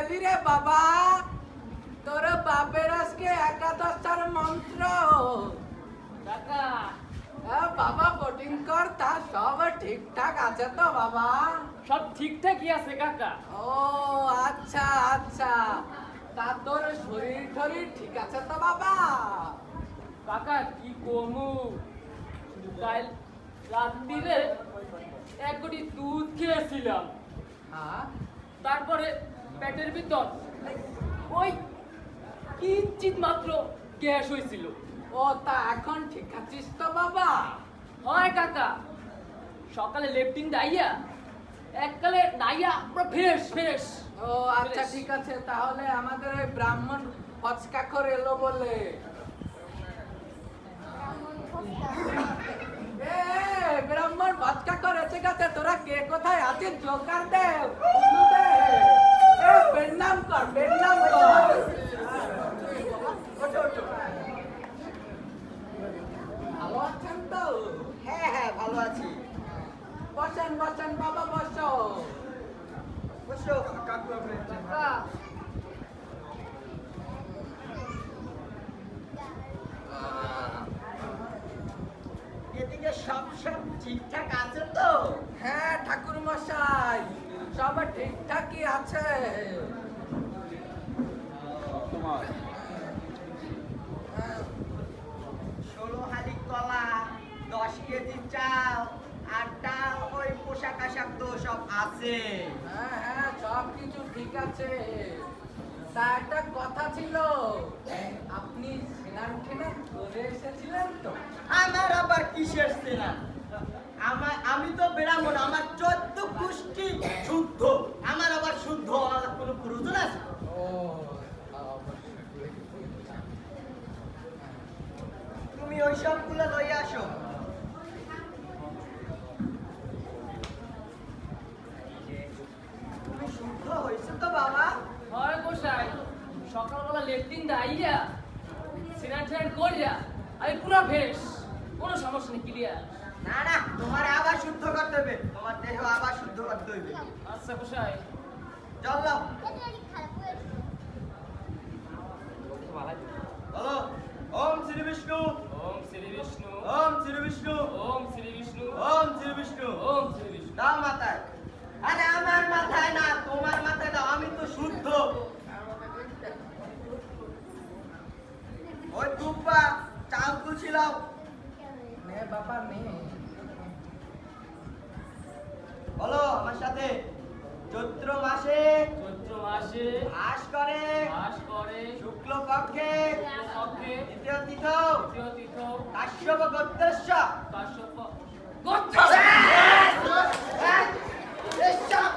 গেলি রে বাবা? তোর বাপের আজকে একাদশটার মন্ত্র। কাকা বাবা বোটিং কর, তা সব ঠিকঠাক আছে তো বাবা? সব ঠিকঠাকই আছে কাকা। ও আচ্ছা আচ্ছা, তা তোর শরীর টরীর ঠিক আছে তো বাবা? কাকা কি কমু, কাল রাত্রিরে এক কোটি দুধ খেয়েছিলাম, হ্যাঁ, তারপরে পেটের ভিতর ওই কিঞ্চিত মাত্র গ্যাস হয়েছিল। ও তা এখন ঠিক আছিস তো বাবা? হয় কাকা, সকালে লেফটিং দাইয়া এককালে নাইয়া পুরো ফ্রেশ ফ্রেশ। ও আচ্ছা ঠিক আছে, তাহলে আমাদের ওই ব্রাহ্মণ হচকাখর এলো বলে। এ, ব্রাহ্মণ হচকাখর এসে গেছে, তোরা কে কোথায় আছিস? জোকার দে, উল্লু দে। এ, বেন্নাম কর, বেন্নাম কর। ওঠো, ওঠো। ভালো আছেন তো? হ্যাঁ হ্যাঁ ভালো আছি। বসেন বসেন বাবা, বসো। বসো। কাকা এদিকে সব ঠিকঠাক আছে তো? হ্যাঁ ঠাকুর মশাই, সব ঠিকঠাকই আছে। হ্যাঁ, 16 হালি কলা, 10 কেজি চাল, আর ডাল, ওই পোশাক আশাক তো সব আছে। হ্যাঁ হ্যাঁ, সব কিছু ঠিক আছে। তা একটা কথা ছিল, আপনি স্নান টেনান করে এসেছিলেন তো? আমার আবার কিসের সেনা? আমি তো ব্রাহ্মণ, আমার 14 গোষ্ঠী শুদ্ধ। আমার আবার শুদ্ধ হওয়ার কোনো প্রয়োজন আছে? ও তুমি ওই সবগুলো লই আসো। তুমি শুদ্ধ হয়েছো তো বাবা? হয় গোসাই, সকালবেলা লেফটিং দাইয়া স্নান টান করিয়া আমি পুরো ফ্রেশ, কোনো সমস্যা নেই, ক্লিয়ার। না না, তোমার আবার শুদ্ধ করতে হবে, তোমার দেহ আবার শুদ্ধ করতে হবে। আচ্ছা গোসাই। চলো বলো, ওম শ্রী বিষ্ণু, ওম শ্রী বিষ্ণু, ওম শ্রী বিষ্ণু, ওম শ্রী বিষ্ণু, ওম শ্রী বিষ্ণু। ওম শ্রী বিষ্ণু। দাও মাথায়। আরে আমার মাথায় না, তোমার মাথায় দাও, আমি তো শুদ্ধ। ওই দুব্বা চাল তুলছিলাম। নে বাবা নে। বলো আমার সাথে, চৈত্র মাসে চৈত্র মাসে আশ করে বাস করে শুক্ল পক্ষে পক্ষে দ্বিতীয় তিথ তৃতীয় তীর্থ কাশ্যপ গোত্রস্য